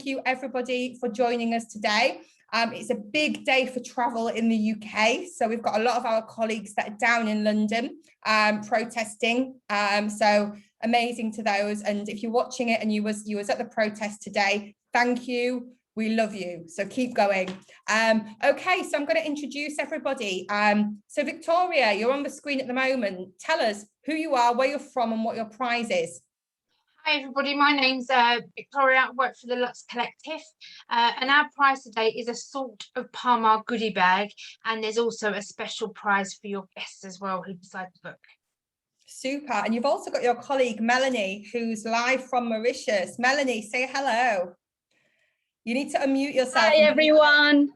thank you everybody for joining us today. It's a big day for travel in the UK. So we've got a lot of our colleagues that are down in London protesting. So amazing to those. And if you're watching it and you was at the protest today, thank you. We love you. So keep going. Okay, so I'm going to introduce everybody. So Victoria, you're on the screen at the moment. Tell us who you are, where you're from and what your prize is. Hi everybody, my name's Victoria. I work for the Lux Collective and our prize today is a Salt of Palmar goodie bag, and there's also a special prize for your guests as well who decide to book. Super. And you've also got your colleague Melanie, who's live from Mauritius. Melanie, say hello. You need to unmute yourself. Hi everyone.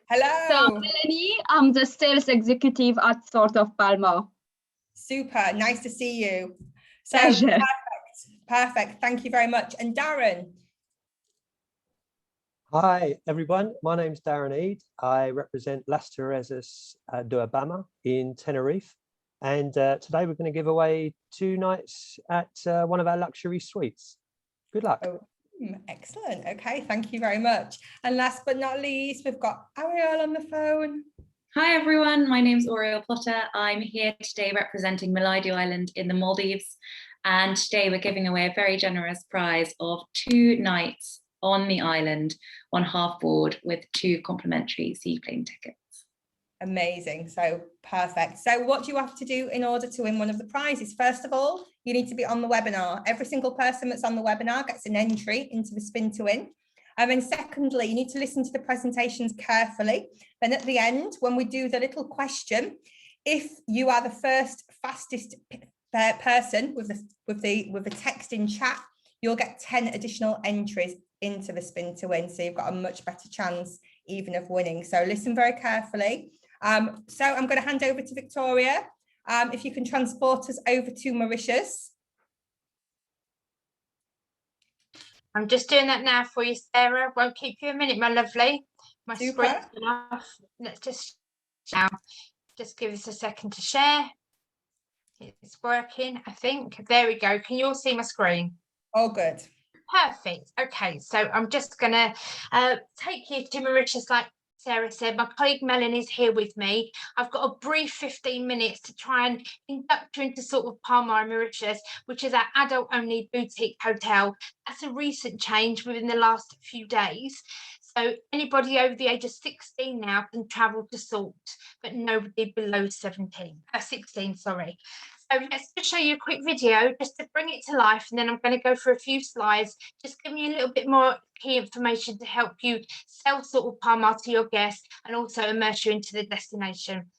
Hello. So Melanie, I'm the sales executive at Salt of Palmar. Super. Nice to see you. So Pleasure. Perfect. Thank you very much. And Darren. Hi everyone, my name's Darren Eade. I represent Las Terrazas de Abama in Tenerife, and today we're going to give away 2 nights at one of our luxury suites. Good luck. Oh, excellent. Okay, thank you very much. And last but not least, we've got Ariel on the phone. Hi everyone, my name's Oriel Potter. I'm here today representing Milaidhoo Island in the Maldives, and today we're giving away a very generous prize of 2 nights on the island on half board with 2 complimentary seaplane tickets. Amazing. So perfect. So what do you have to do in order to win one of the prizes? First of all, you need to be on the webinar. Every single person that's on the webinar gets an entry into the spin to win. And then secondly, you need to listen to the presentations carefully. Then at the end, when we do the little question, if you are the first fastest person with the text in chat, you'll get 10 additional entries into the spin to win. So you've got a much better chance even of winning. So listen very carefully. So I'm going to hand over to Victoria. If you can transport us over to Mauritius. I'm just doing that now for you, Sarah. Won't keep you a minute, my lovely. My screen's enough. Let's just now. Just give us a second to share. It's working, I think. There we go. Can you all see my screen? Oh, good. Perfect. Okay, so I'm just going to take you to Mauritius, like Sarah said. My colleague Melanie's here with me. I've got a brief 15 minutes to try and induct you into Salt of Palmar in Mauritius, which is our adult-only boutique hotel. That's a recent change within the last few days. So anybody over the age of 16 now can travel to Salt, but nobody below 16, sorry. So let's just show you a quick video just to bring it to life, and then I'm going to go through a few slides, just giving you a little bit more key information to help you sell Salt of Palmar to your guests and also immerse you into the destination.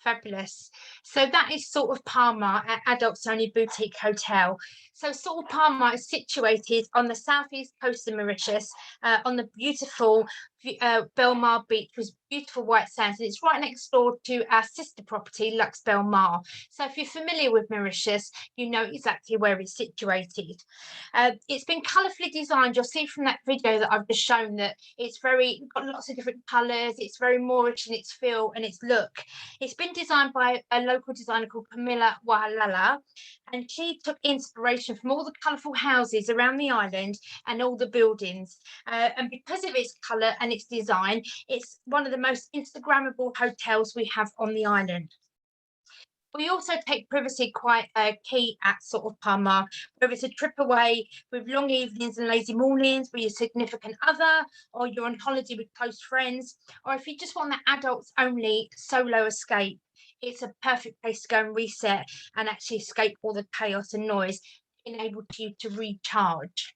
Fabulous. So that is Salt of Palmar, an adults only boutique hotel. So Salt of Palmar is situated on the southeast coast of Mauritius, on the beautiful Palmar beach with beautiful white sands, and it's right next door to our sister property, Lux Palmar. So if you're familiar with Mauritius, you know exactly where it's situated. It's been colourfully designed. You'll see from that video that I've just shown that it's got lots of different colours. It's very Moorish in its feel and its look. It's been designed by a local designer called Camilla Wahalala, and she took inspiration from all the colourful houses around the island and all the buildings. And because of its colour and its design, it's one of the most Instagrammable hotels we have on the island. We also take privacy quite key at sort of Palmar, whether it's a trip away with long evenings and lazy mornings with your significant other, or you're on holiday with close friends, or if you just want that adults only solo escape, it's a perfect place to go and reset and actually escape all the chaos and noise, enable you to recharge.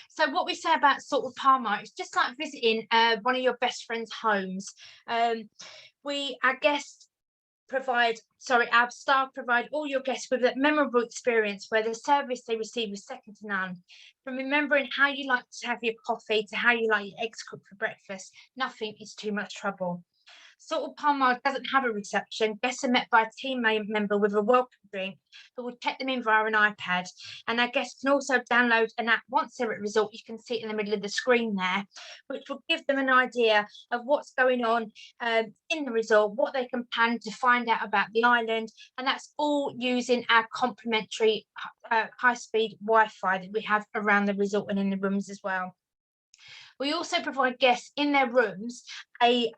So what we say about sort of Palmar, it's just like visiting one of your best friend's homes. Our staff provide all your guests with a memorable experience where the service they receive is second to none. From remembering how you like to have your coffee to how you like your eggs cooked for breakfast, nothing is too much trouble. Sort of Palmar doesn't have a reception. Guests are met by a team member with a welcome drink who will check them in via an iPad. And our guests can also download an app. Once they're at resort, you can see it in the middle of the screen there, which will give them an idea of what's going on in the resort, what they can plan to find out about the island. And that's all using our complimentary high-speed Wi-Fi that we have around the resort and in the rooms as well. We also provide guests in their rooms a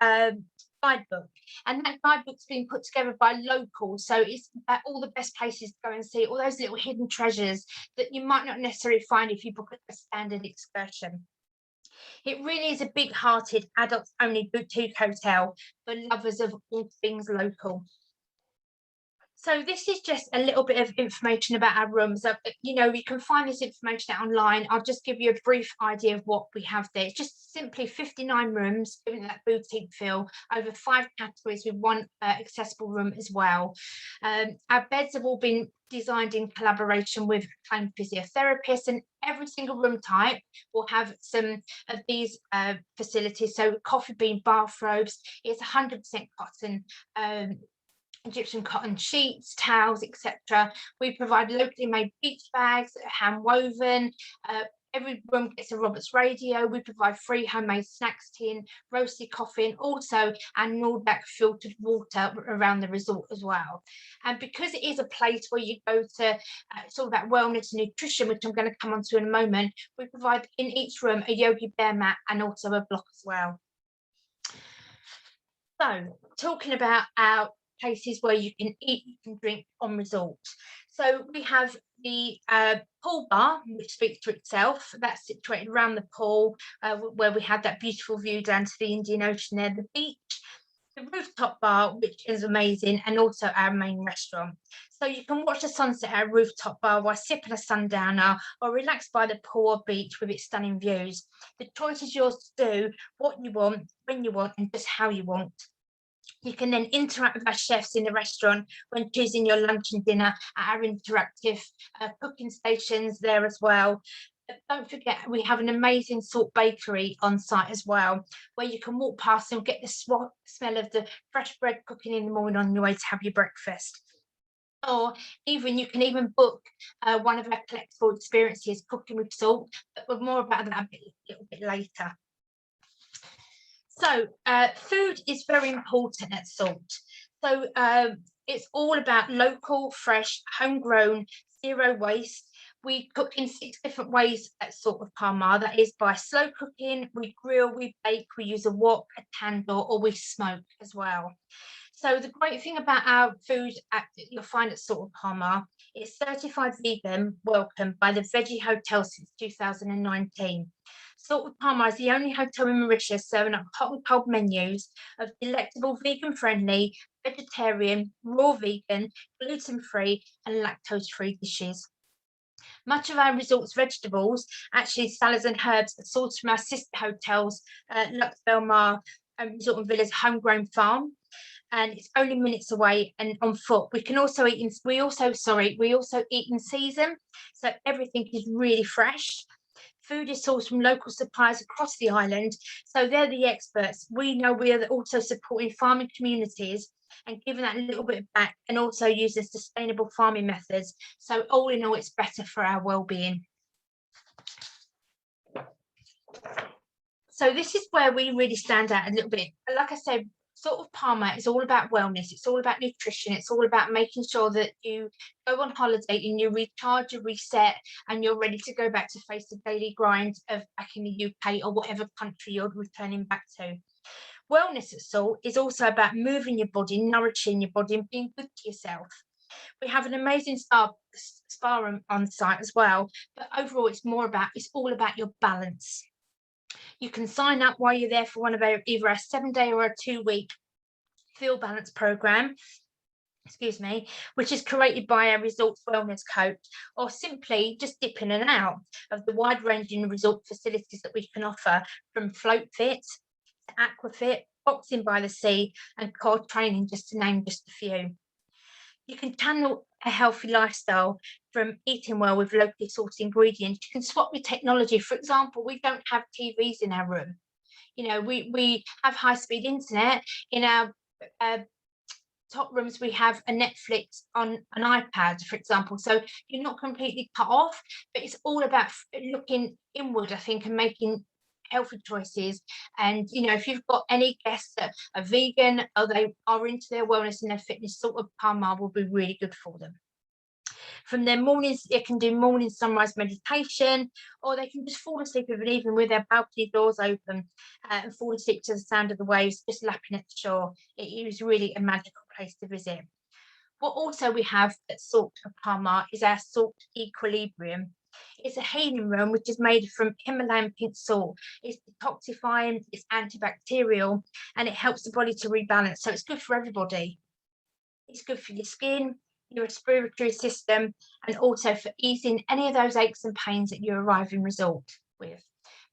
guidebook, and that guidebook's been put together by locals, so it's about all the best places to go and see, all those little hidden treasures that you might not necessarily find if you book a standard excursion. It really is a big-hearted adults only boutique hotel for lovers of all things local. So this is just a little bit of information about our rooms. You know, you can find this information out online. I'll just give you a brief idea of what we have there. It's just simply 59 rooms, giving that boutique feel, over 5 categories with 1 accessible room as well. Our beds have all been designed in collaboration with acclaimed physiotherapists, and every single room type will have some of these facilities. So coffee bean bathrobes, it's 100% cotton, Egyptian cotton sheets, towels, etc. We provide locally made beach bags, hand woven. Every room gets a Roberts radio. We provide free homemade snacks tin, roasted coffee, and also our Nordic filtered water around the resort as well. And because it is a place where you go to sort of that wellness and nutrition, which I'm going to come on to in a moment, we provide in each room a Yogi Bear mat and also a block as well. So talking about our places where you can eat, you can drink on resort. So we have the pool bar, which speaks for itself. That's situated around the pool, where we have that beautiful view down to the Indian Ocean there, the beach. The rooftop bar, which is amazing, and also our main restaurant. So you can watch the sunset at our rooftop bar while sipping a sundowner, or relax by the pool or beach with its stunning views. The choice is yours to do what you want, when you want, and just how you want. You can then interact with our chefs in the restaurant when choosing your lunch and dinner at our interactive cooking stations there as well. But don't forget, we have an amazing salt bakery on site as well, where you can walk past and get the smell of the fresh bread cooking in the morning on your way to have your breakfast. Or even you can even book one of our collectible experiences, cooking with salt, but more about that a little bit later. So food is very important at Salt. So it's all about local, fresh, homegrown, zero waste. We cook in 6 different ways at Salt of Palmar. That is by slow cooking, we grill, we bake, we use a wok, a tandoor, or we smoke as well. So the great thing about our food you'll find at Salt of Palmar, it's certified vegan welcome by the Veggie Hotel since 2019. Salt of Palmar is the only hotel in Mauritius serving up hot and cold menus of delectable vegan-friendly, vegetarian, raw vegan, gluten-free and lactose-free dishes. Much of our resort's vegetables, actually salads and herbs, are sourced from our sister hotels, Lux Palmar Resort and Villa's homegrown farm, and it's only minutes away and on foot. We can also eat we also eat in season, so everything is really fresh. Food is sourced from local suppliers across the island, so they're the experts. We know we are also supporting farming communities and giving that a little bit back, and also using sustainable farming methods. So all in all, it's better for our well-being. So this is where we really stand out a little bit. Like I said, Salt of Palmar is all about wellness, it's all about nutrition, it's all about making sure that you go on holiday and you recharge, you reset, and you're ready to go back to face the daily grind of back in the UK or whatever country you're returning back to. Wellness at Salt is also about moving your body, nourishing your body, and being good to yourself. We have an amazing spa on site as well, but overall it's all about your balance. You can sign up while you're there for one of either a 7-day or a 2-week Feel Balance program, which is created by a resorts wellness coach, or simply just dip in and out of the wide-ranging resort facilities that we can offer, from float fit to aquafit, boxing by the sea, and core training, just to name just a few. You can channel a healthy lifestyle from eating well with locally sourced ingredients. You can swap with technology. For example, we don't have TVs in our room. You know, we have high-speed internet. In our top rooms, we have a Netflix on an iPad, for example. So you're not completely cut off, but it's all about looking inward, I think, and making healthy choices. And you know, if you've got any guests that are vegan or they are into their wellness and their fitness, sort of Palmar will be really good for them. From their mornings, they can do morning sunrise meditation, or they can just fall asleep even with their balcony doors open, and fall asleep to the sound of the waves just lapping at the shore. It is really a magical place to visit. What also we have at Salt of Palmar is our Salt Equilibrium. It's a healing room which is made from Himalayan pink salt. It's detoxifying, it's antibacterial, and it helps the body to rebalance. So it's good for everybody. It's good for your skin, your respiratory system, and also for easing any of those aches and pains that you arrive in resort with.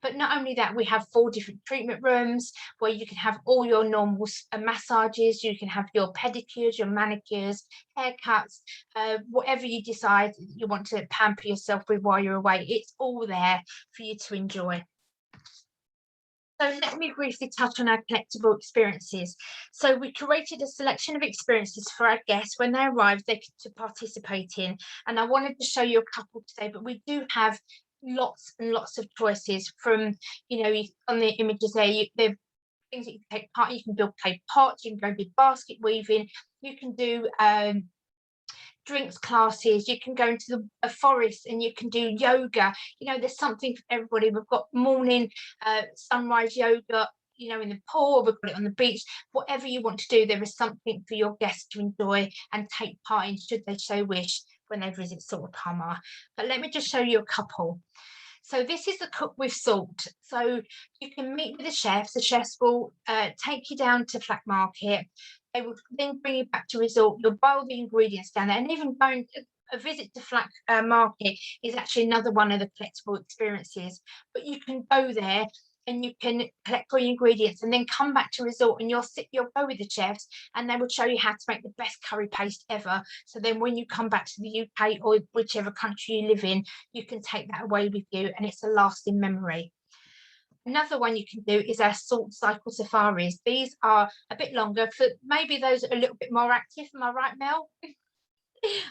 But not only that, we have 4 different treatment rooms where you can have all your normal massages, you can have your pedicures, your manicures, haircuts, whatever you decide you want to pamper yourself with while you're away. It's all there for you to enjoy. So let me briefly touch on our collectible experiences. So we created a selection of experiences for our guests when they arrived to participate in. And I wanted to show you a couple today, but we do have lots and lots of choices from, you know, on the images there, there are things that you can take part in. You can build clay pots, you can go do basket weaving, you can do drinks classes, you can go into a forest and you can do yoga. You know, there's something for everybody. We've got morning sunrise yoga, you know, in the pool, we've got it on the beach. Whatever you want to do, there is something for your guests to enjoy and take part in, should they so wish, when they visit Salt of Palmar. But let me just show you a couple. So this is the Cook with Salt. So you can meet with the chefs. The chefs will take you down to Flat Market. They will then bring you back to resort. You'll buy all the ingredients down there, and even going a visit to Flat Market is actually another one of the collectible experiences. But you can go there and you can collect all your ingredients and then come back to resort, and you'll go with the chefs and they will show you how to make the best curry paste ever. So then when you come back to the UK or whichever country you live in, you can take that away with you, and it's a lasting memory. Another one you can do is our Salt Cycle Safaris. These are a bit longer for maybe those that are a little bit more active. Am I right, Mel?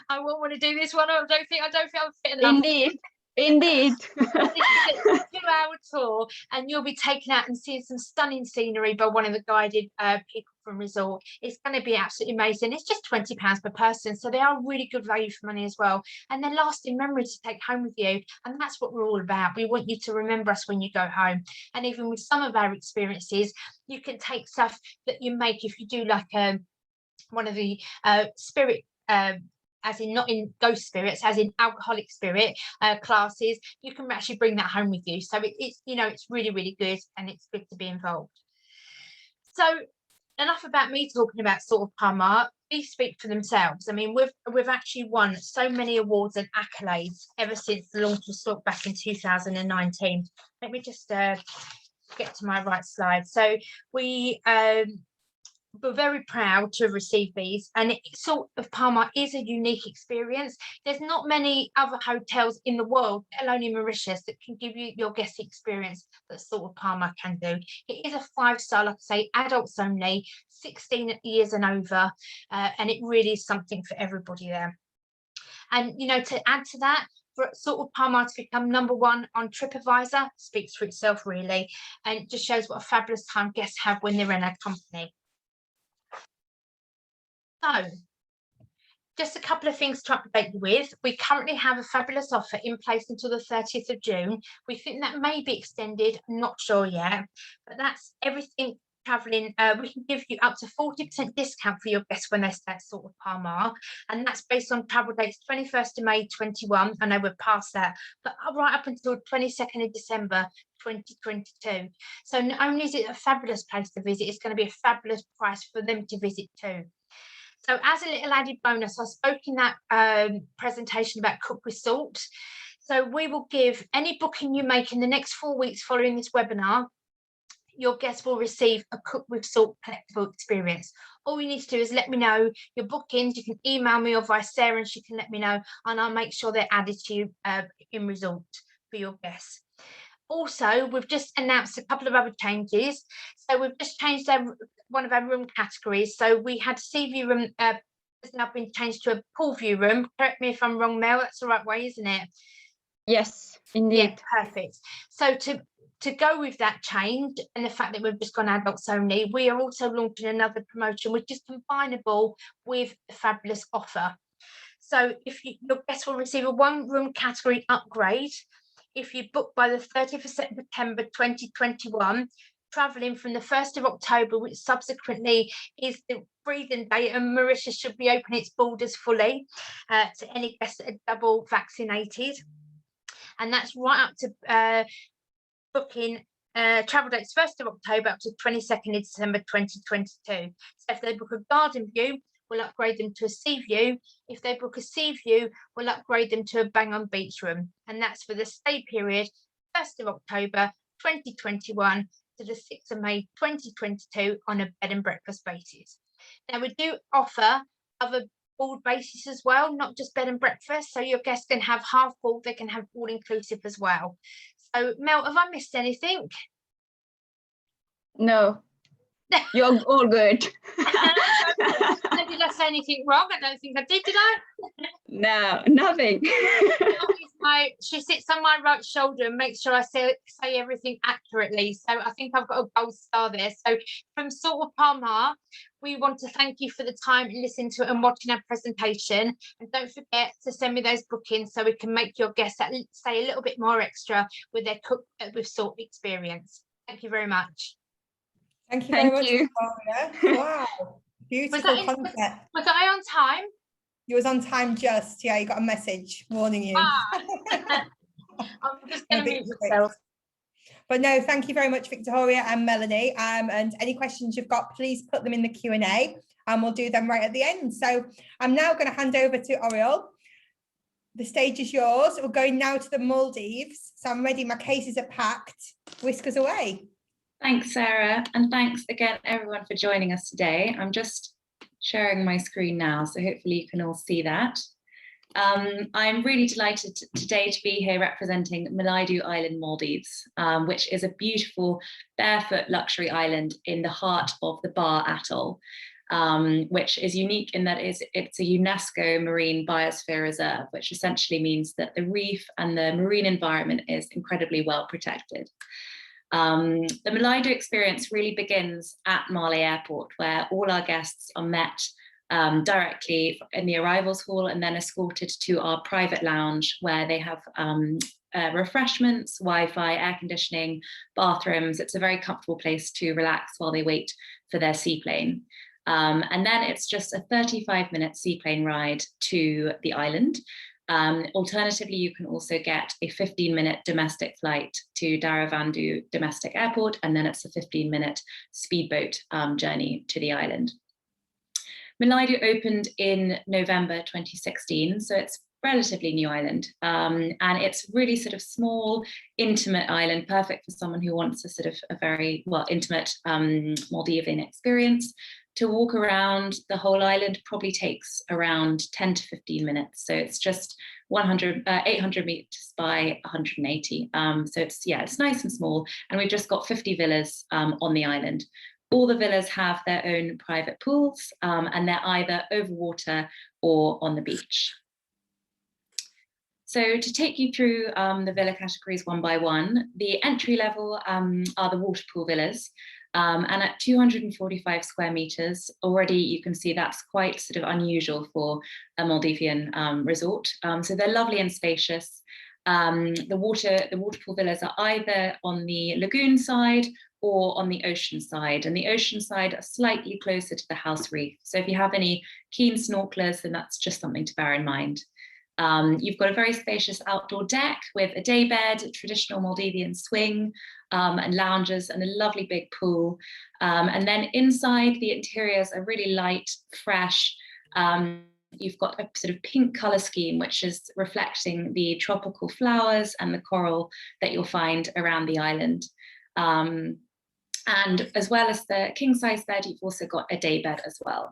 I won't want to do this one. I don't think I'm fit enough. Indeed. It's a 2-hour tour, and you'll be taken out and seeing some stunning scenery by one of the guided people from resort. It's going to be absolutely amazing. It's just £20 per person, so they are really good value for money as well, and they're lasting memories to take home with you. And that's what we're all about. We want you to remember us when you go home. And even with some of our experiences, you can take stuff that you make. If you do like one of the spirit as in not in ghost spirits, as in alcoholic spirit classes, you can actually bring that home with you. So it's, you know, it's really, really good, and it's good to be involved. So enough about me talking about Salt of Palmar. These speak for themselves. I mean, we've actually won so many awards and accolades ever since the launch of Salt back in 2019. Let me just get to my right slide. So we're very proud to have received these, and Salt of Palmar is a unique experience. There's not many other hotels in the world, let alone in Mauritius, that can give you your guest experience that Salt of Palmar can do. It is a 5-star, like I say, adults only, 16 years and over, and it really is something for everybody there. And you know, to add to that, for Salt of Palmar to become #1 on TripAdvisor speaks for itself, really, and it just shows what a fabulous time guests have when they're in our company. So, just a couple of things to update you with. We currently have a fabulous offer in place until the 30th of June. We think that may be extended, I'm not sure yet, but that's everything traveling, we can give you up to 40% discount for your guests when they stay at sort of Palmar, and that's based on travel dates 21st of May 21. I know we're past that, but right up until 22nd of December 2022. So not only is it a fabulous place to visit, it's going to be a fabulous price for them to visit too. So as a little added bonus, I spoke in that presentation about Cook with Salt. So we will give any booking you make in the next 4 weeks following this webinar, your guests will receive a Cook with Salt collectible experience. All you need to do is let me know your bookings. You can email me or via Sarah and she can let me know, and I'll make sure they're added to you in result for your guests. Also, we've just announced a couple of other changes. So we've just changed one of our room categories. So we had a sea view room has now been changed to a pool view room. Correct me if I'm wrong, Mel, that's the right way, isn't it? Yes, indeed. Yeah, perfect. So to go with that change and the fact that we've just gone adults only, we are also launching another promotion which is combinable with a fabulous offer. So if your guests will receive a 1-room category upgrade if you book by the 30th of September 2021, travelling from the 1st of October, which subsequently is the breathing date, and Mauritius should be opening its borders fully to any guests that are double vaccinated. And that's right up to booking travel dates 1st of October up to 22nd of December 2022. So if they book a garden view, we'll upgrade them to a sea view. If they book a sea view, we'll upgrade them to a bang on beach room. And that's for the stay period 1st of October 2021 to the 6th of May 2022 on a bed and breakfast basis. Now we do offer other board bases as well, not just bed and breakfast. So your guests can have half board, they can have all inclusive as well. So Mel, have I missed anything? No, you're all good. Did I say anything wrong? I don't think I did I? No, nothing. She sits on my right shoulder and makes sure I say everything accurately. So I think I've got a gold star there. So from Sort of Palmar, we want to thank you for the time and listening to it and watching our presentation. And don't forget to send me those bookings so we can make your guests stay a little bit more extra with their Cook with Salt experience. Thank you very much. Thank you very much, you. Victoria. Wow, beautiful concept. Was I on time? You was on time just, yeah, you got a message warning you. I'm just going to mute myself. But no, thank you very much, Victoria and Melanie. And any questions you've got, please put them in the Q&A and we'll do them right at the end. So I'm now going to hand over to Oriel. The stage is yours. We're going now to the Maldives. So I'm ready. My cases are packed. Whisk us away. Thanks, Sarah. And thanks again, everyone, for joining us today. I'm just sharing my screen now, so hopefully you can all see that. I'm really delighted today to be here representing Milaidhoo Island, Maldives, which is a beautiful barefoot luxury island in the heart of the Bar Atoll, which is unique in that it's a UNESCO Marine Biosphere Reserve, which essentially means that the reef and the marine environment is incredibly well protected. The Milaidhoo experience really begins at Male Airport, where all our guests are met directly in the arrivals hall and then escorted to our private lounge, where they have refreshments, Wi-Fi, air conditioning, bathrooms. It's a very comfortable place to relax while they wait for their seaplane. And then it's just a 35-minute seaplane ride to the island. Alternatively, you can also get a 15-minute domestic flight to Dharavandhu Domestic Airport, and then it's a 15-minute speedboat journey to the island. Milaidhoo opened in November 2016, so it's a relatively new island, and it's really sort of small, intimate island, perfect for someone who wants a sort of a very intimate Maldivian experience. To walk around the whole island probably takes around 10 to 15 minutes. So it's just 800 meters by 180. So it's nice and small. And we've just got 50 villas on the island. All the villas have their own private pools, and they're either over water or on the beach. So to take you through the villa categories one by one, the entry level are the water pool villas. And at 245 square meters, already you can see that's quite sort of unusual for a Maldivian resort. So they're lovely and spacious. The water pool villas are either on the lagoon side or on the ocean side. And the ocean side are slightly closer to the house reef. So if you have any keen snorkelers, then that's just something to bear in mind. You've got a very spacious outdoor deck with a daybed, a traditional Maldivian swing, and lounges, and a lovely big pool. And then inside, the interiors are really light, fresh. You've got a sort of pink color scheme, which is reflecting the tropical flowers and the coral that you'll find around the island. And as well as the king size bed, you've also got a daybed as well.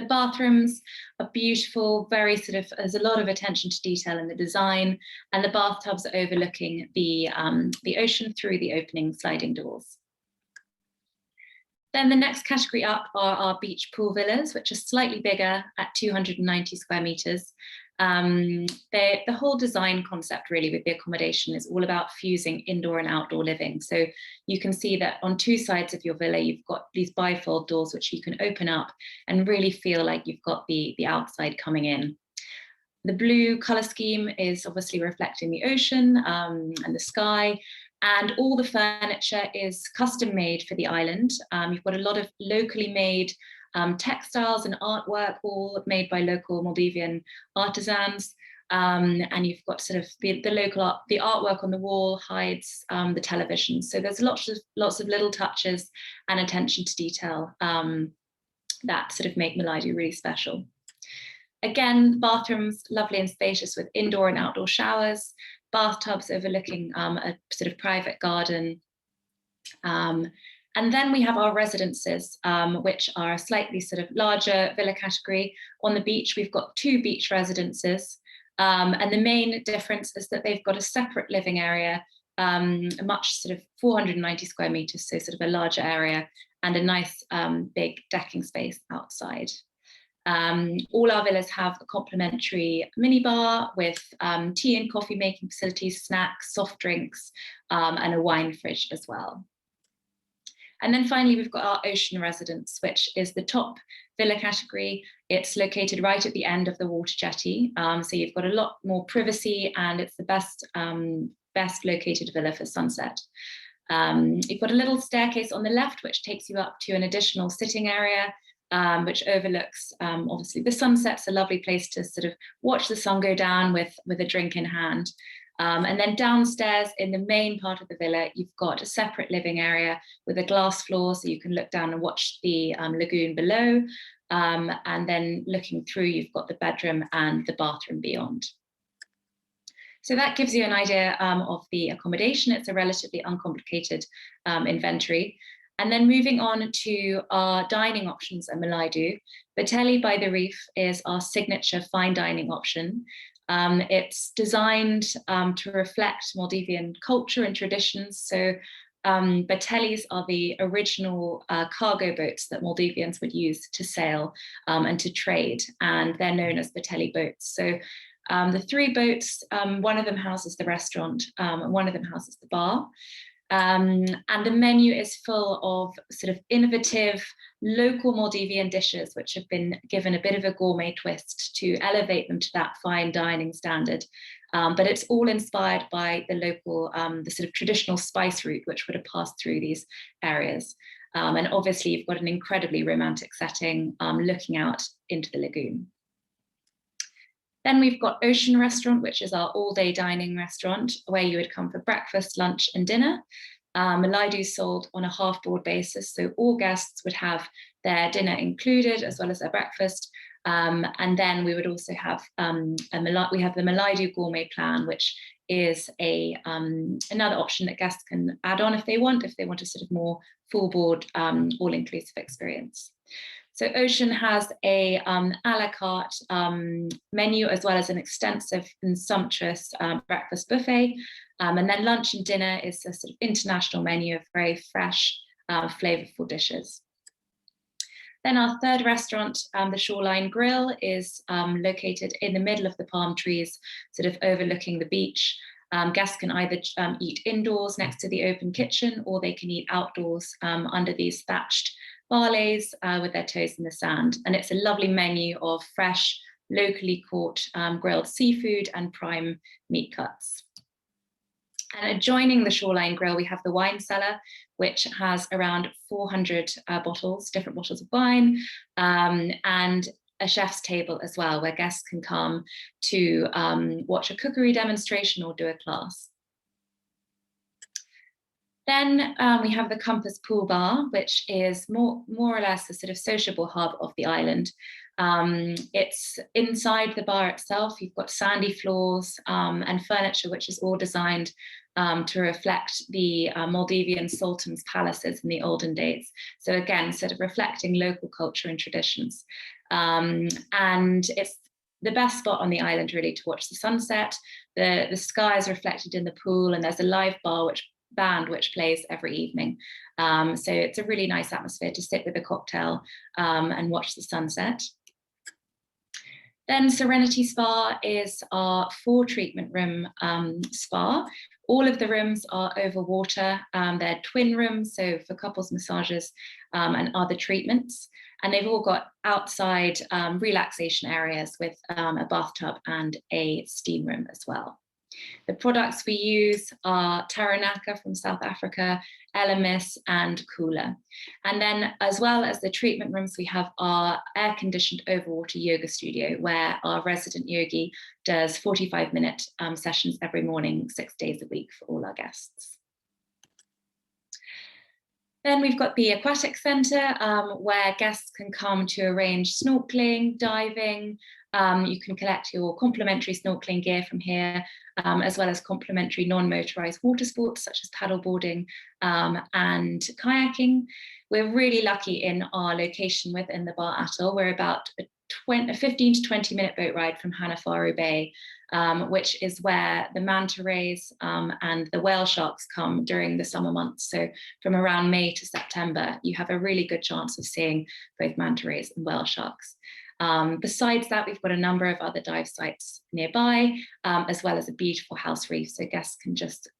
The bathrooms are beautiful, very sort of, there's a lot of attention to detail in the design, and the bathtubs are overlooking the ocean through the opening sliding doors. Then the next category up are our beach pool villas, which are slightly bigger at 290 square meters. The whole design concept really with the accommodation is all about fusing indoor and outdoor living. So you can see that on two sides of your villa, you've got these bifold doors which you can open up and really feel like you've got the outside coming in. The blue color scheme is obviously reflecting the ocean and the sky. And all the furniture is custom made for the island. You've got a lot of locally made textiles and artwork, all made by local Maldivian artisans. And you've got sort of the local art, the artwork on the wall hides the television. So there's lots of little touches and attention to detail that sort of make Milaidhoo really special. Again, bathrooms, lovely and spacious with indoor and outdoor showers, bathtubs overlooking a sort of private garden. And then we have our residences, which are a slightly sort of larger villa category. On the beach, we've got 2 beach residences. And the main difference is that they've got a separate living area, a much sort of 490 square meters, so sort of a larger area, and a nice big decking space outside. All our villas have a complimentary minibar with tea and coffee making facilities, snacks, soft drinks, and a wine fridge as well. And then finally, we've got our ocean residence, which is the top villa category. It's located right at the end of the water jetty. So you've got a lot more privacy, and it's the best located villa for sunset. You've got a little staircase on the left, which takes you up to an additional sitting area, which overlooks obviously the sunset. It's a lovely place to sort of watch the sun go down with a drink in hand. And then downstairs in the main part of the villa, you've got a separate living area with a glass floor, so you can look down and watch the lagoon below. And then looking through, you've got the bedroom and the bathroom beyond. So that gives you an idea of the accommodation. It's a relatively uncomplicated inventory. And then moving on to our dining options at Milaidhoo, Vitelli by the Reef is our signature fine dining option. It's designed to reflect Maldivian culture and traditions. So Vitellis are the original cargo boats that Maldivians would use to sail and to trade, and they're known as Vitelli boats. So the 3 boats, one of them houses the restaurant, and one of them houses the bar. And the menu is full of sort of innovative local Maldivian dishes, which have been given a bit of a gourmet twist to elevate them to that fine dining standard. But it's all inspired by the local, the sort of traditional spice route, which would have passed through these areas. And obviously you've got an incredibly romantic setting looking out into the lagoon. Then we've got Ocean Restaurant, which is our all-day dining restaurant where you would come for breakfast, lunch, and dinner. Milaidhoo is sold on a half-board basis, so all guests would have their dinner included as well as their breakfast. And then we would also have the Milaidhoo Gourmet Plan, which is another option that guests can add on if they want a sort of more full-board, all-inclusive experience. So Ocean has a la carte menu, as well as an extensive and sumptuous breakfast buffet. And then lunch and dinner is a sort of international menu of very fresh, flavorful dishes. Then our third restaurant, the Shoreline Grill, is located in the middle of the palm trees, sort of overlooking the beach. Guests can either eat indoors next to the open kitchen, or they can eat outdoors under these thatched barleys with their toes in the sand. And it's a lovely menu of fresh, locally caught grilled seafood and prime meat cuts. And adjoining the Shoreline Grill, we have the wine cellar, which has around 400 bottles, different bottles of wine, and a chef's table as well, where guests can come to watch a cookery demonstration or do a class. Then we have the Compass Pool Bar, which is more or less the sort of sociable hub of the island. It's inside the bar itself. You've got sandy floors and furniture, which is all designed to reflect the Maldivian sultans' palaces in the olden days. So again, sort of reflecting local culture and traditions. And it's the best spot on the island really to watch the sunset. The sky is reflected in the pool, and there's a live band which plays every evening. So it's a really nice atmosphere to sit with a cocktail and watch the sunset. Then Serenity Spa is our 4-treatment room spa. All of the rooms are over water. They're twin rooms, so for couples massages and other treatments. And they've all got outside relaxation areas with a bathtub and a steam room as well. The products we use are Taranaka from South Africa, Elemis, and Kula. And then, as well as the treatment rooms, we have our air-conditioned overwater yoga studio, where our resident yogi does 45-minute sessions every morning, 6 days a week for all our guests. Then we've got the aquatic centre, where guests can come to arrange snorkeling, diving. You can collect your complimentary snorkeling gear from here, as well as complimentary non-motorised water sports such as paddleboarding and kayaking. We're really lucky in our location within the Bar Atoll. We're about a 15 to 20 minute boat ride from Hanafaru Bay, which is where the manta rays and the whale sharks come during the summer months. So from around May to September, you have a really good chance of seeing both manta rays and whale sharks. Besides that, we've got a number of other dive sites nearby, as well as a beautiful house reef, so guests can just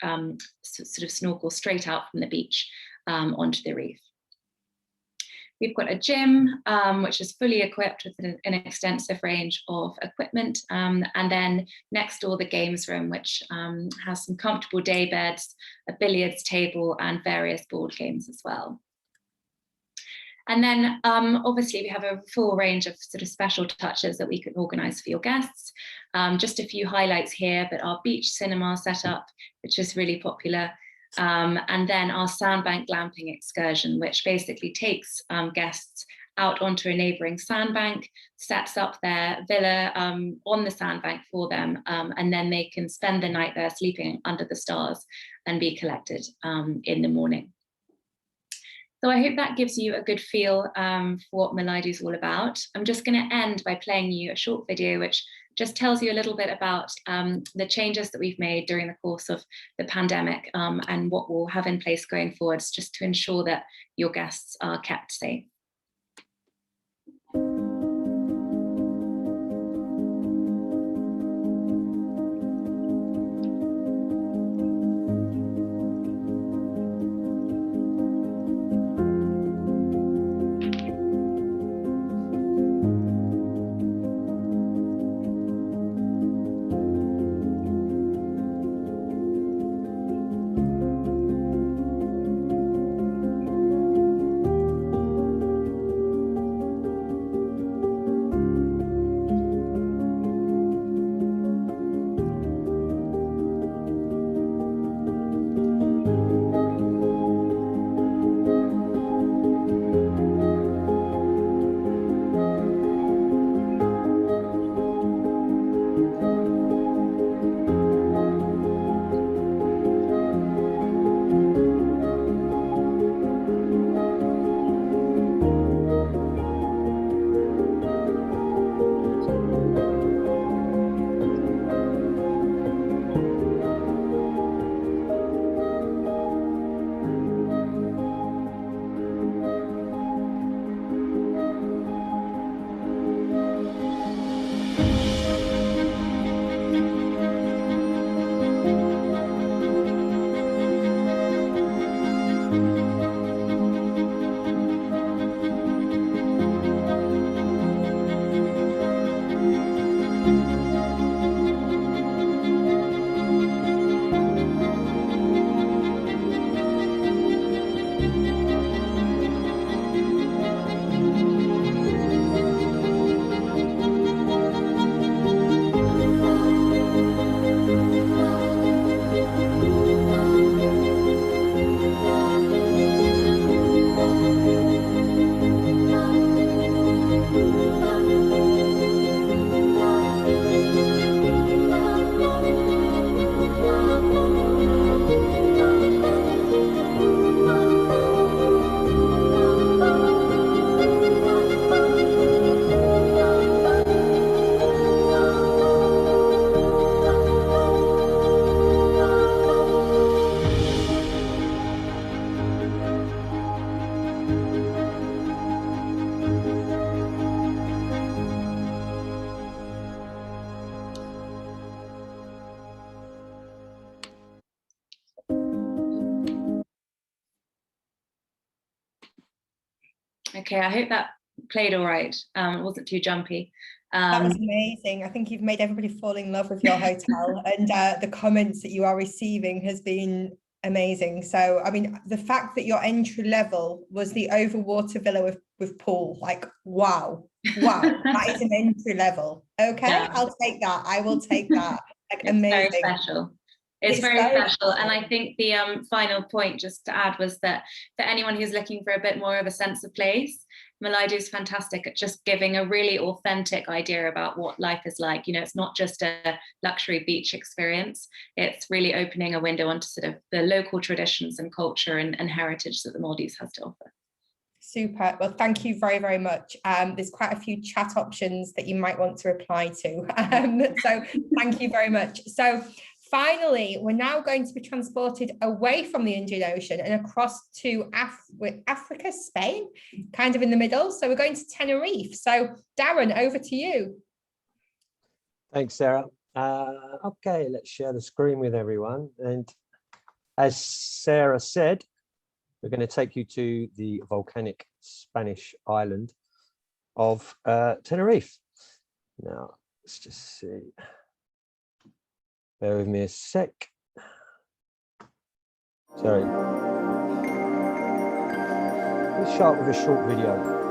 sort of snorkel straight out from the beach onto the reef. We've got a gym, which is fully equipped with an extensive range of equipment, and then next door the games room, which has some comfortable day beds, a billiards table, and various board games as well. And then obviously we have a full range of sort of special touches that we can organise for your guests. Just a few highlights here, but our beach cinema setup, which is really popular. And then our sandbank glamping excursion, which basically takes guests out onto a neighbouring sandbank, sets up their villa on the sandbank for them, and then they can spend the night there sleeping under the stars and be collected in the morning. So I hope that gives you a good feel for what Milaidhoo is all about. I'm just going to end by playing you a short video which just tells you a little bit about the changes that we've made during the course of the pandemic and what we'll have in place going forwards, just to ensure that your guests are kept safe. Okay, I hope that played all right. It wasn't too jumpy. That was amazing. I think you've made everybody fall in love with your hotel, and the comments that you are receiving has been amazing. So, I mean, the fact that your entry level was the overwater villa with pool, like, wow, that is an entry level. Okay, yeah. I'll take that. I will take that. Like, it's amazing. Very special. It's very special. And I think the final point just to add was that for anyone who's looking for a bit more of a sense of place, Milaidhoo is fantastic at just giving a really authentic idea about what life is like. You know, it's not just a luxury beach experience. It's really opening a window onto sort of the local traditions and culture and heritage that the Maldives has to offer. Super. Well, thank you very, very much. There's quite a few chat options that you might want to reply to. So thank you very much. So finally, we're now going to be transported away from the Indian Ocean and across to Africa, Spain, kind of in the middle. So we're going to Tenerife. So Darren, over to you. Thanks, Sarah. Okay, let's share the screen with everyone. And as Sarah said, we're going to take you to the volcanic Spanish island of Tenerife. Now, let's just see. Bear with me a sec. Sorry. Let's start with a short video.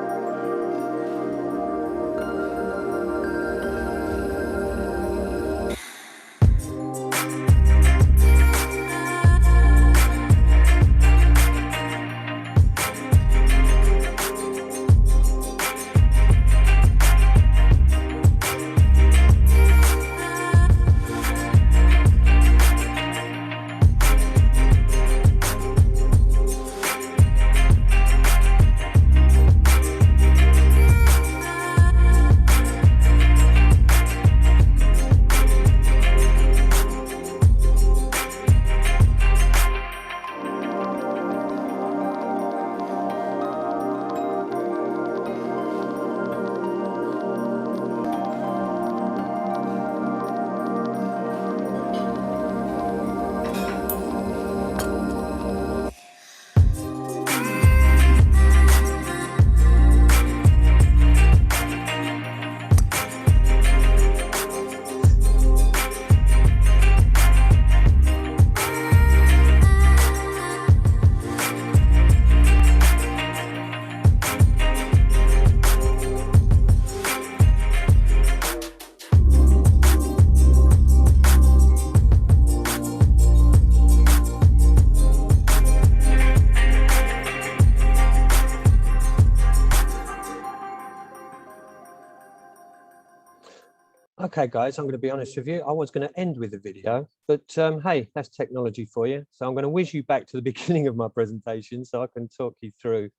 Okay, guys, I'm going to be honest with you. I was going to end with the video, but hey, that's technology for you. So I'm going to whiz you back to the beginning of my presentation so I can talk you through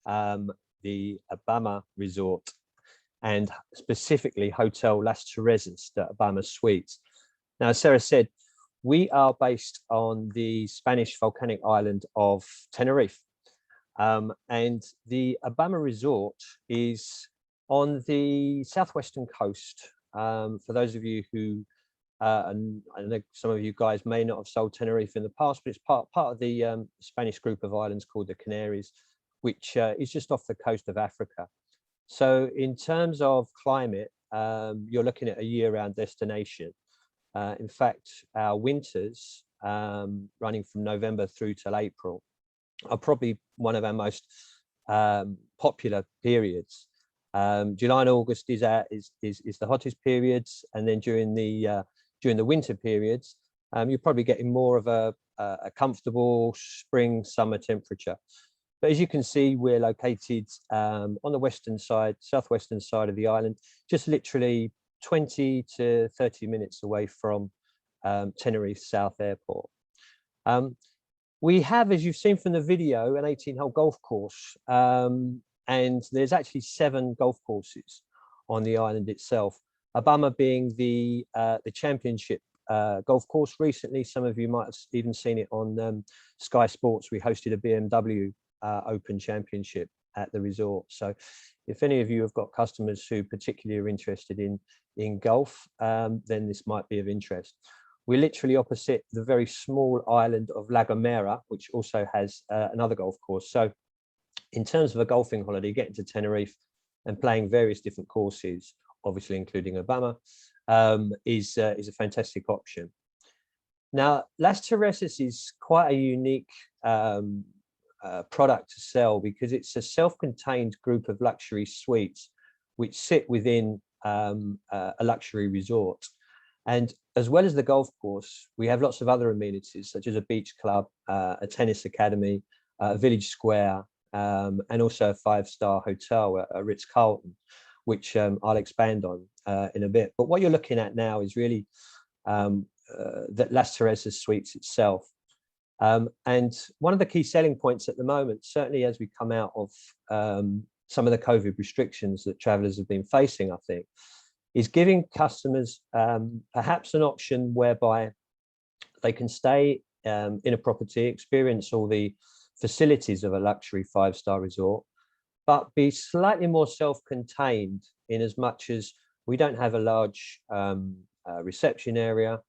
the Abama resort and specifically Hotel Las Terrazas, the Abama Suites. Now, as Sarah said, we are based on the Spanish volcanic island of Tenerife. And the Abama resort is on the southwestern coast. For those of you who, and I know some of you guys may not have sold Tenerife in the past, but it's part of the Spanish group of islands called the Canaries, which is just off the coast of Africa. So in terms of climate, you're looking at a year-round destination. In fact, our winters, running from November through till April, are probably one of our most popular periods. July and August is the hottest periods, and then during the winter periods, you're probably getting more of a comfortable spring summer temperature. But as you can see, we're located on the western side, southwestern side of the island, just literally 20 to 30 minutes away from Tenerife South Airport. We have, as you've seen from the video, an 18-hole golf course. And there's actually 7 golf courses on the island itself. Abama being the championship golf course. Recently, some of you might have even seen it on Sky Sports. We hosted a BMW Open Championship at the resort. So if any of you have got customers who particularly are interested in golf, then this might be of interest. We're literally opposite the very small island of La Gomera, which also has another golf course. So in terms of a golfing holiday, getting to Tenerife and playing various different courses, obviously including Abama, is a fantastic option. Now, Las Terrazas is quite a unique product to sell because it's a self-contained group of luxury suites which sit within a luxury resort. And as well as the golf course, we have lots of other amenities such as a beach club, a tennis academy, a village square, and also a 5-star hotel, a Ritz-Carlton, which I'll expand on in a bit. But what you're looking at now is really that Las Terrazas Suites itself. And one of the key selling points at the moment, certainly as we come out of some of the COVID restrictions that travellers have been facing, I think, is giving customers perhaps an option whereby they can stay in a property, experience all the facilities of a luxury 5-star resort, but be slightly more self-contained in as much as we don't have a large reception area.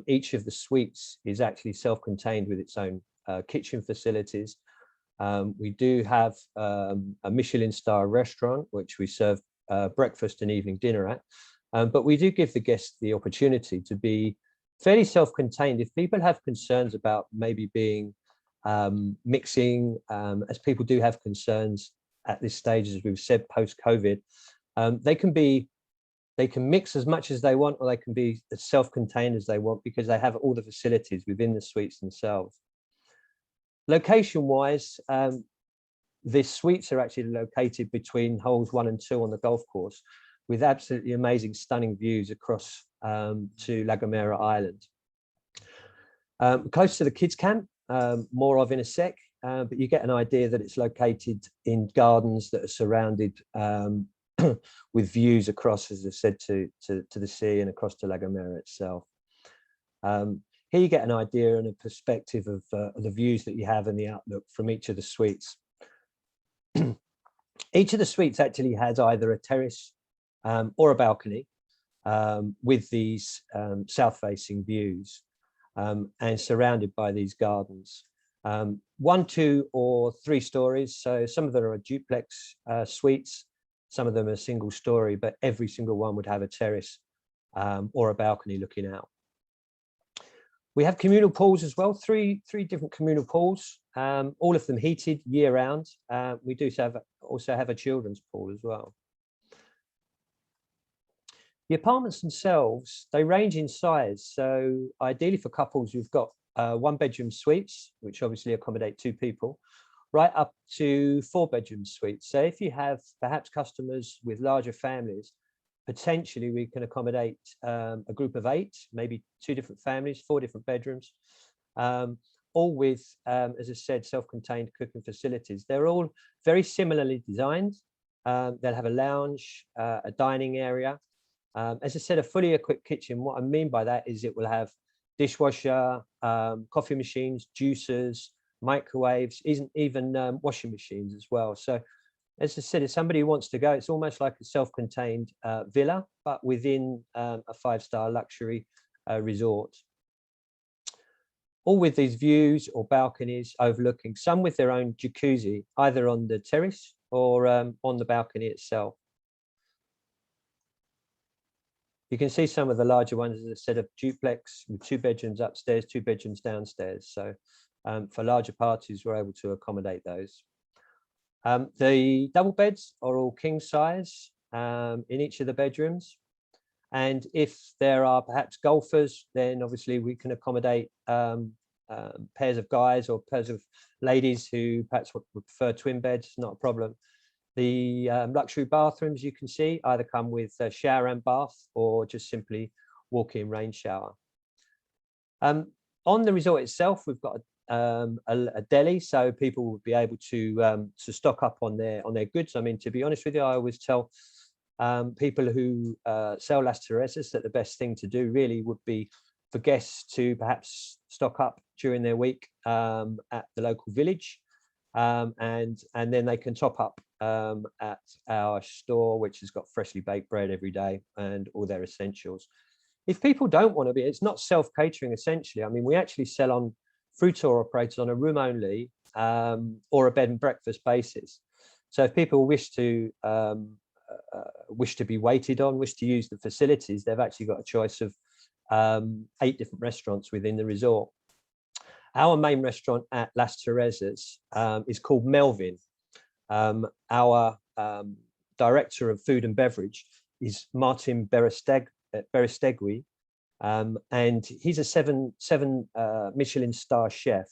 Each of the suites is actually self-contained with its own kitchen facilities. We do have a Michelin star restaurant, which we serve breakfast and evening dinner at. But we do give the guests the opportunity to be fairly self-contained. If people have concerns about maybe being mixing, as people do have concerns at this stage, as we've said, post-COVID, they can mix as much as they want, or they can be as self-contained as they want because they have all the facilities within the suites themselves. Location-wise, the suites are actually located between holes 1 and 2 on the golf course, with absolutely amazing, stunning views across to La Gomera Island. Close to the kids' camp, more of in a sec, but you get an idea that it's located in gardens that are surrounded with views across, as I said, to the sea and across to La Gomera itself. Here you get an idea and a perspective of the views that you have and the outlook from each of the suites. Each of the suites actually has either a terrace or a balcony with these south-facing views and surrounded by these gardens. 1, 2, or 3 stories. So some of them are duplex suites. Some of them are single story, but every single one would have a terrace or a balcony looking out. We have communal pools as well, three different communal pools, all of them heated year round. We do also have a children's pool as well. The apartments themselves, they range in size. So ideally for couples, you've got 1-bedroom suites, which obviously accommodate 2 people, right up to 4-bedroom suites. So if you have perhaps customers with larger families, potentially we can accommodate a group of 8, maybe 2 different families, 4 different bedrooms, all with, as I said, self-contained cooking facilities. They're all very similarly designed. They'll have a lounge, a dining area. As I said, a fully equipped kitchen. What I mean by that is it will have dishwasher, coffee machines, juicers, microwaves, even washing machines as well. So as I said, if somebody wants to go, it's almost like a self-contained villa, but within a 5-star luxury resort. All with these views or balconies overlooking, some with their own jacuzzi, either on the terrace or on the balcony itself. You can see some of the larger ones, as I said, of duplex with 2 bedrooms upstairs, 2 bedrooms downstairs. So for larger parties, we're able to accommodate those. The double beds are all king size in each of the bedrooms. And if there are perhaps golfers, then obviously we can accommodate pairs of guys or pairs of ladies who perhaps would prefer twin beds, not a problem. The luxury bathrooms, you can see, either come with a shower and bath or just simply walk-in rain shower. On the resort itself, we've got a deli, so people will be able to stock up on their goods. I mean, to be honest with you, I always tell people who sell Las Terrazas that the best thing to do really would be for guests to perhaps stock up during their week at the local village, and then they can top up at our store, which has got freshly baked bread every day and all their essentials. If people don't want to be, it's not self-catering essentially. I mean, we actually sell on through tour operators on a room only or a bed and breakfast basis. So if people wish to be waited on, wish to use the facilities, they've actually got a choice of 8 different restaurants within the resort. Our main restaurant at Las Terrazas is called Melvin. Our director of food and beverage is Martin Berestegui, and he's a seven Michelin star chef.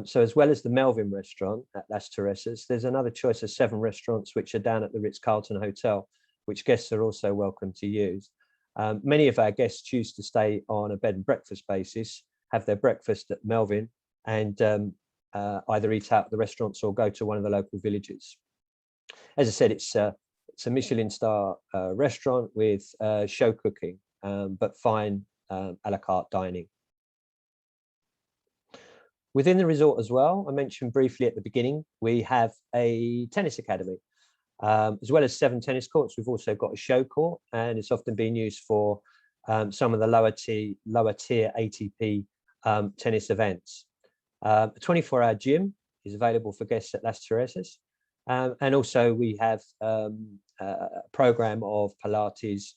So as well as the Melvin restaurant at Las Terrazas, there's another choice of 7 restaurants which are down at the Ritz-Carlton Hotel, which guests are also welcome to use. Many of our guests choose to stay on a bed and breakfast basis, have their breakfast at Melvin, and either eat out at the restaurants or go to one of the local villages. As I said, it's a Michelin star restaurant with show cooking, but fine a la carte dining. Within the resort as well, I mentioned briefly at the beginning, we have a tennis academy. As well as 7 tennis courts, we've also got a show court, and it's often been used for some of the lower tier ATP tennis events. A 24-hour gym is available for guests at Las Terrazas. And also we have a program of Pilates,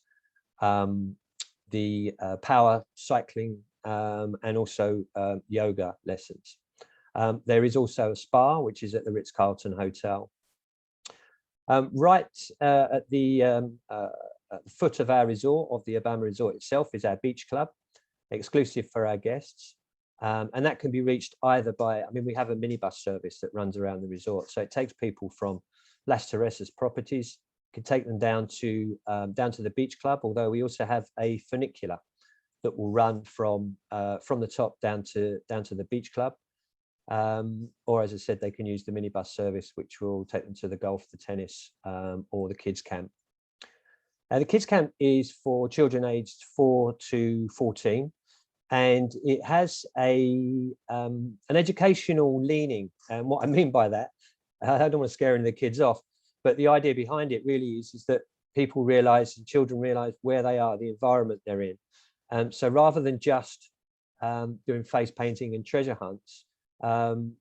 the power cycling, and also yoga lessons. There is also a spa, which is at the Ritz-Carlton Hotel. Right at the foot of our resort, of the Abama resort itself, is our beach club, exclusive for our guests. And that can be reached either by, we have a minibus service that runs around the resort. So it takes people from Las Terrazas properties, can take them down to the beach club, although we also have a funicular that will run from the top down to the beach club. Or as I said, they can use the minibus service, which will take them to the golf, the tennis, or the kids camp. The kids camp is for children aged 4 to 14. And it has an educational leaning. And what I mean by that, I don't want to scare any of the kids off, but the idea behind it really is that people realise and children realise where they are, the environment they're in. So rather than just doing face painting and treasure hunts,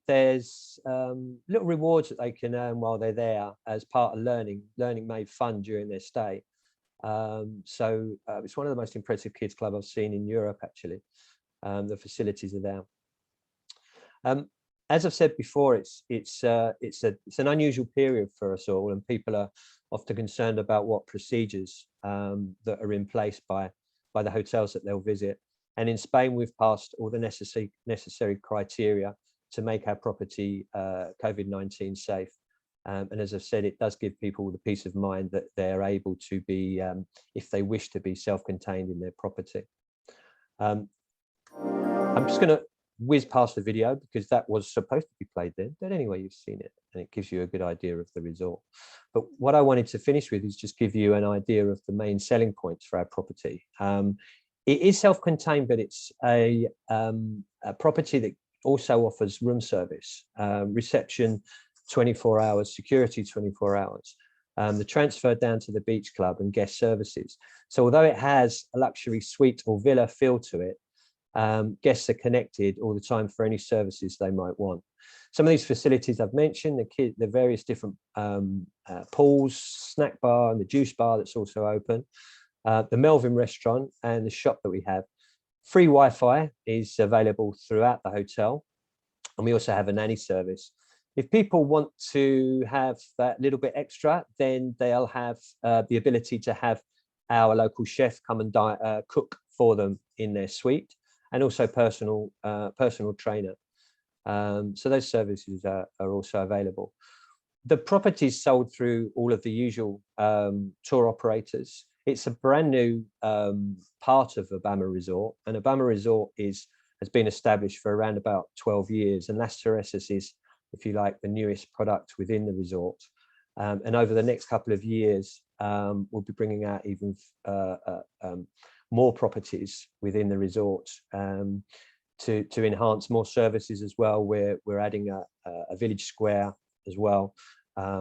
there's little rewards that they can earn while they're there as part of learning made fun during their stay. So it's one of the most impressive kids club I've seen in Europe, actually. The facilities are there. As I've said before, it's an unusual period for us all, and people are often concerned about what procedures that are in place by the hotels that they'll visit. And in Spain, we've passed all the necessary criteria to make our property COVID-19 safe. And as I've said, it does give people the peace of mind that they're able to be, if they wish to be, self-contained in their property. I'm just going to whiz past the video because that was supposed to be played then, but anyway, you've seen it and it gives you a good idea of the resort. But what I wanted to finish with is just give you an idea of the main selling points for our property. It is self-contained, but it's a property that also offers room service, reception 24 hours, security 24 hours, the transfer down to the beach club and guest services. So although it has a luxury suite or villa feel to it, guests are connected all the time for any services they might want. Some of these facilities I've mentioned, the various different pools, snack bar and the juice bar that's also open, the Melvin restaurant and the shop that we have. Free Wi-Fi is available throughout the hotel, and we also have a nanny service. If people want to have that little bit extra, then they'll have the ability to have our local chef come and cook for them in their suite, and also personal trainer. So those services are also available. The property is sold through all of the usual tour operators. It's a brand new part of Abama Resort, and Abama Resort has been established for around about 12 years, and Las Terrazas is, if you like, the newest product within the resort. And over the next couple of years, we'll be bringing out even more properties within the resort to enhance more services as well. We're adding a village square as well,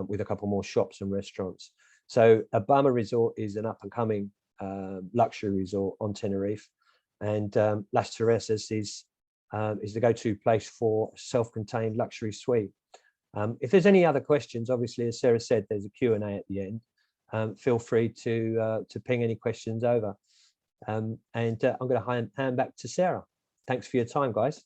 with a couple more shops and restaurants. So Abama Resort is an up-and-coming luxury resort on Tenerife, and Las Terrazas is is the go-to place for self-contained luxury suite. If there's any other questions, obviously, as Sarah said, there's a Q&A at the end. Feel free to ping any questions over. I'm going to hand back to Sarah. Thanks for your time, guys.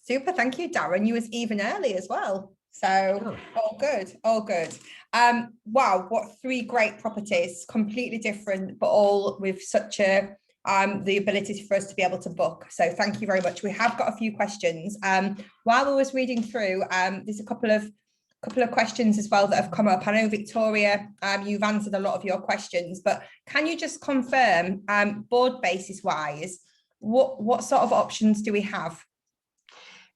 Super, thank you, Darren. You was even early as well. So all good, all good. Wow, what 3 great properties, completely different, but all with such a the ability for us to be able to book. So thank you very much. We have got a few questions. While I was reading through, there's a couple of questions as well that have come up. I know, Victoria, you've answered a lot of your questions, but can you just confirm, board basis wise, what sort of options do we have?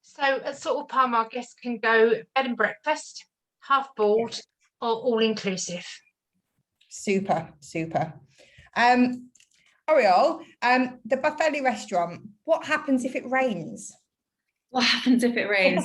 So at sort of Palmar, guests can go bed and breakfast, half board, or all inclusive. Super, super. Oriol, the Buffelli restaurant, what happens if it rains? What happens if it rains?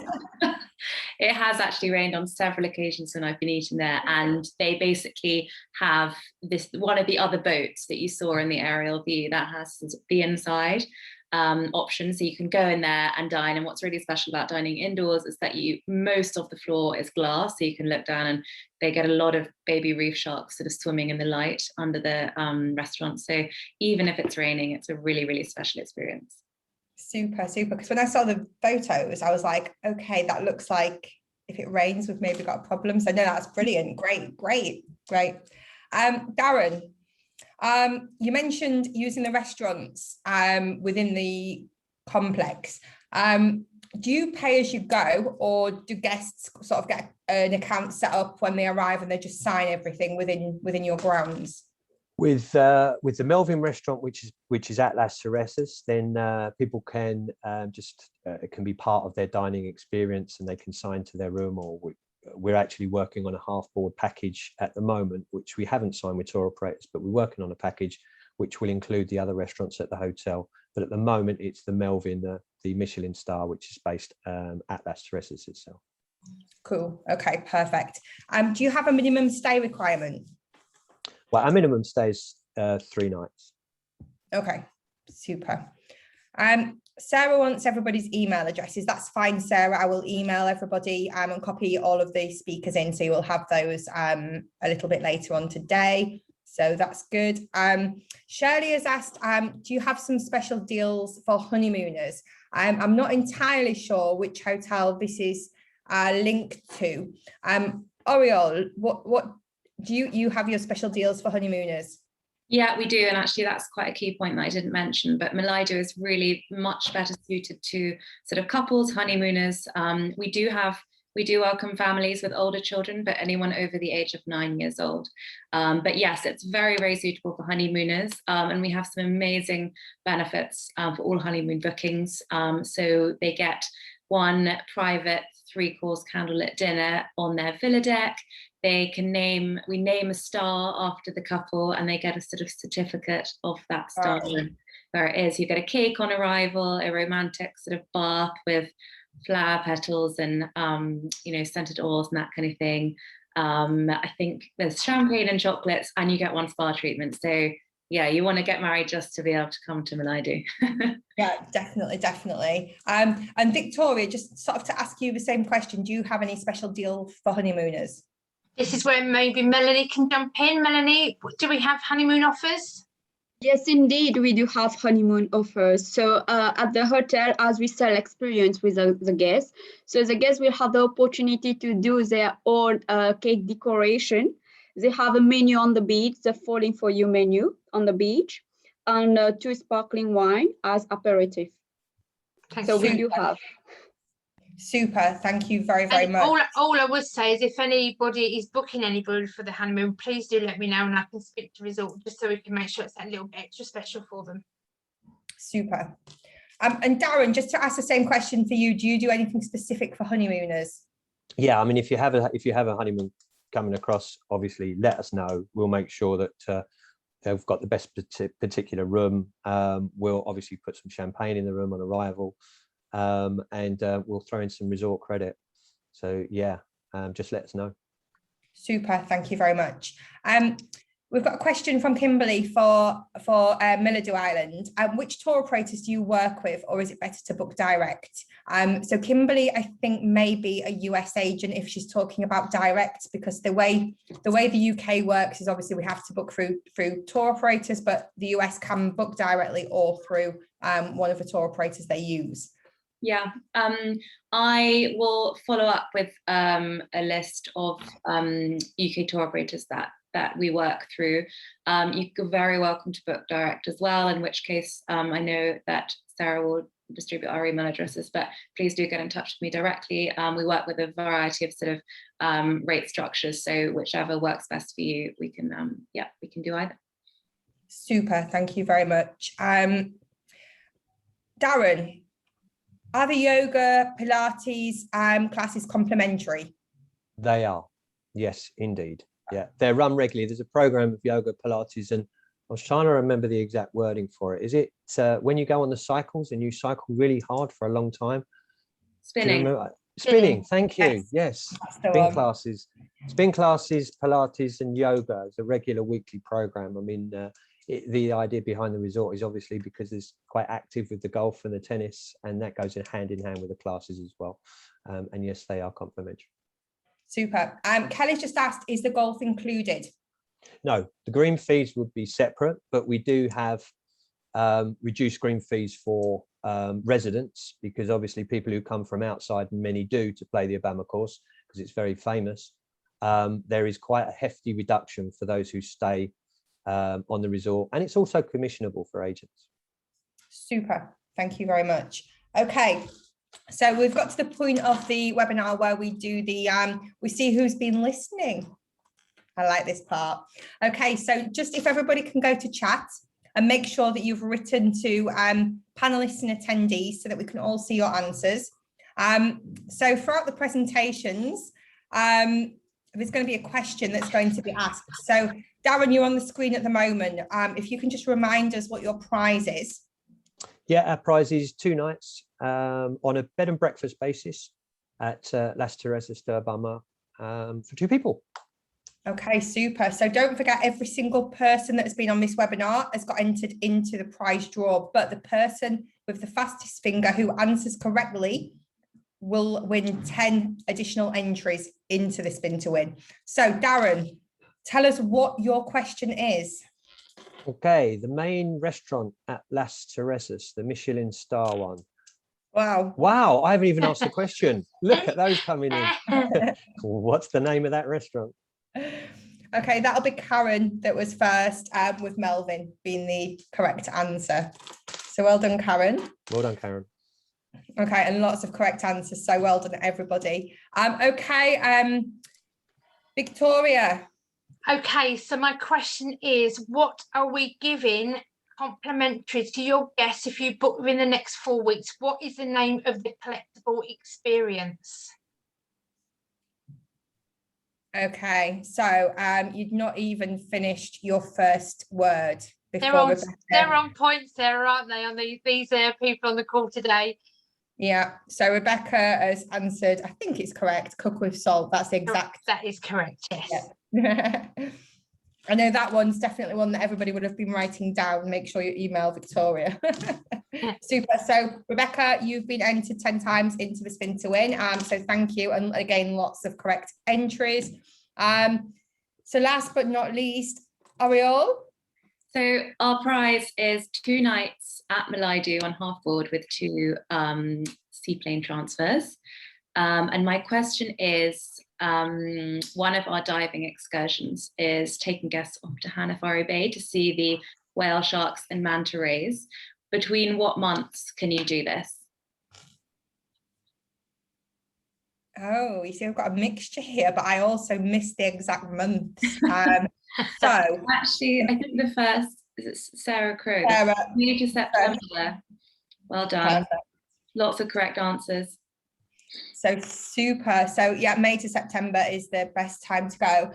It has actually rained on several occasions when I've been eating there, and they basically have this, one of the other boats that you saw in the aerial view that has the inside option, so you can go in there and dine. And what's really special about dining indoors is that most of the floor is glass, so you can look down, and they get a lot of baby reef sharks sort of swimming in the light under the restaurant. So even if it's raining, it's a really, really special experience. Super, super. Because when I saw the photos, I was like, okay, that looks like if it rains, we've maybe got a problem. So no, that's brilliant. Great, great, great. Darren, you mentioned using the restaurants within the complex. Do you pay as you go, or do guests sort of get an account set up when they arrive and they just sign everything within your grounds? With the Melvin restaurant, which is at Las Terrazas, then people can it can be part of their dining experience, and they can sign to their room. Or we're actually working on a half board package at the moment, which we haven't signed with tour operators, but we're working on a package which will include the other restaurants at the hotel. But at the moment, it's the Melvin, the Michelin star, which is based at Las Terrazas itself. Cool. Okay, perfect. Do you have a minimum stay requirement? Well, our minimum stay is 3 nights. Okay, super. Sarah wants everybody's email addresses. That's fine, Sarah. I will email everybody and copy all of the speakers in, so you will have those a little bit later on today. So that's good. Shirley has asked, do you have some special deals for honeymooners? I'm not entirely sure which hotel this is linked to. Oriol, what do you have your special deals for honeymooners? Yeah, we do. And actually, that's quite a key point that I didn't mention, but Milaidhoo is really much better suited to sort of couples, honeymooners. We do welcome families with older children, but anyone over the age of 9 years old. But yes, it's very, very suitable for honeymooners. And we have some amazing benefits for all honeymoon bookings. So they get one private 3-course candlelit dinner on their villa deck. We name a star after the couple, and they get a sort of certificate of that star. There it is. You get a cake on arrival, a romantic sort of bath with flower petals and scented oils and that kind of thing. I think there's champagne and chocolates, and you get one spa treatment. So yeah, you want to get married just to be able to come to Milaidhoo. Yeah, definitely. And Victoria, just sort of to ask you the same question, do you have any special deal for honeymooners? This is where maybe Melanie can jump in. Melanie, do we have honeymoon offers? Yes, indeed, we do have honeymoon offers. So at the hotel, as we sell experience with the guests, so the guests will have the opportunity to do their own cake decoration. They have a menu on the beach, the Falling For You menu on the beach, and 2 sparkling wine as aperitif. So we do have. Super, thank you very, very much. All I would say is if anybody is booking anybody for the honeymoon, please do let me know and I can speak to Resort just so we can make sure it's that little bit extra special for them. Super. And Darren, just to ask the same question for you, do you do anything specific for honeymooners? Yeah, I mean, if you have a honeymoon coming across, obviously let us know. We'll make sure that they've got the best particular room. We'll obviously put some champagne in the room on arrival. And we'll throw in some resort credit. So yeah, just let us know. Super, thank you very much. We've got a question from Kimberly for Milaidhoo Island. Which tour operators do you work with, or is it better to book direct? So Kimberly, I think, may be a US agent if she's talking about direct, because the way the UK works is obviously we have to book through tour operators, but the US can book directly or through one of the tour operators they use. Yeah, I will follow up with a list of UK tour operators that we work through. You're very welcome to book direct as well, in which case I know that Sarah will distribute our email addresses, but please do get in touch with me directly. We work with a variety of sort of rate structures, so whichever works best for you, we can do either. Super, thank you very much. Darren, are the yoga, Pilates classes complimentary? They are, yes, indeed. Yeah, they're run regularly. There's a program of yoga, Pilates, and I was trying to remember the exact wording for it. Is it when you go on the cycles and you cycle really hard for a long time? Spinning. Spinning, thank you. Yes. Yes, spin classes, Pilates and yoga is a regular weekly program. I mean, the idea behind the resort is obviously because it's quite active with the golf and the tennis, and that goes hand in hand with the classes as well. And yes, they are complimentary. Super. Kelly's just asked, is the golf included? No, the green fees would be separate, but we do have reduced green fees for residents, because obviously people who come from outside, and many do, to play the Abama course because it's very famous. There is quite a hefty reduction for those who stay on the resort, and it's also commissionable for agents. Super, thank you very much. Okay, so we've got to the point of the webinar where we do the we see who's been listening. I like this part. Okay, so just if everybody can go to chat and make sure that you've written to panelists and attendees so that we can all see your answers. So throughout the presentations, there's going to be a question that's going to be asked. So Darren, you're on the screen at the moment. If you can just remind us what your prize is. Yeah, our prize is 2 nights on a bed and breakfast basis at Las Terrazas de Abama for 2 people. Okay, super. So don't forget, every single person that has been on this webinar has got entered into the prize draw, but the person with the fastest finger who answers correctly will win 10 additional entries into the spin to win. So Darren, tell us what your question is. Okay, the main restaurant at Las Terrazas, the Michelin star one. Wow. Wow, I haven't even asked the question. Look at those coming in. What's the name of that restaurant? Okay, that'll be Karen that was first, with Melvin being the correct answer. So well done, Karen. Well done, Karen. Okay, and lots of correct answers. So well done, everybody. Okay, Victoria. Okay, so my question is, what are we giving complimentary to your guests if you book within the next 4 weeks? What is the name of the collectible experience? Okay, so you'd not even finished your first word before. They're on points there, aren't they? On these people on the call today. Yeah, so Rebecca has answered, I think it's correct, cook with salt. That's the exact. That is correct, yes. Yeah. I know that one's definitely one that everybody would have been writing down. Make sure you email Victoria. Super. So Rebecca, you've been entered 10 times into the spin to win. So thank you. And again, lots of correct entries. So last but not least, Ariel. So our prize is 2 nights at Milaidhoo on half board with 2 seaplane transfers. And my question is, one of our diving excursions is taking guests off to Hanafari Bay to see the whale sharks and manta rays. Between what months can you do this? Oh, you see, I've got a mixture here, but I also missed the exact months. So actually, I think the first is Sarah Crow. Sarah. May to September. Well done. Perfect. Lots of correct answers. So super. So yeah, May to September is the best time to go.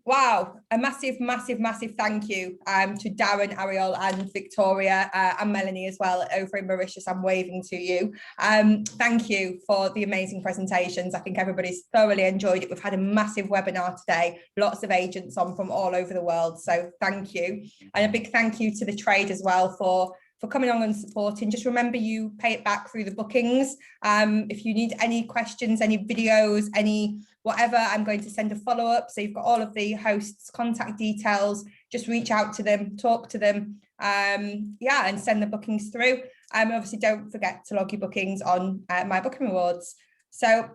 Wow, a massive thank you to Darren, Ariel and Victoria and Melanie as well over in Mauritius. I'm waving to you. Thank you for the amazing presentations. I think everybody's thoroughly enjoyed it. We've had a massive webinar today, lots of agents on from all over the world, so thank you. And a big thank you to the trade as well for coming on and supporting. Just remember, you pay it back through the bookings. If you need any questions, any videos, any whatever, I'm going to send a follow-up. So you've got all of the hosts' contact details. Just reach out to them, talk to them, yeah, and send the bookings through. Obviously, don't forget to log your bookings on My Booking Rewards. So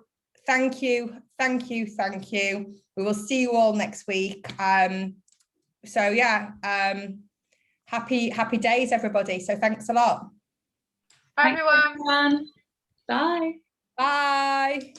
thank you. We will see you all next week. So yeah, happy days, everybody. So thanks a lot. Bye, Thanks, everyone. everyone. Bye. Bye.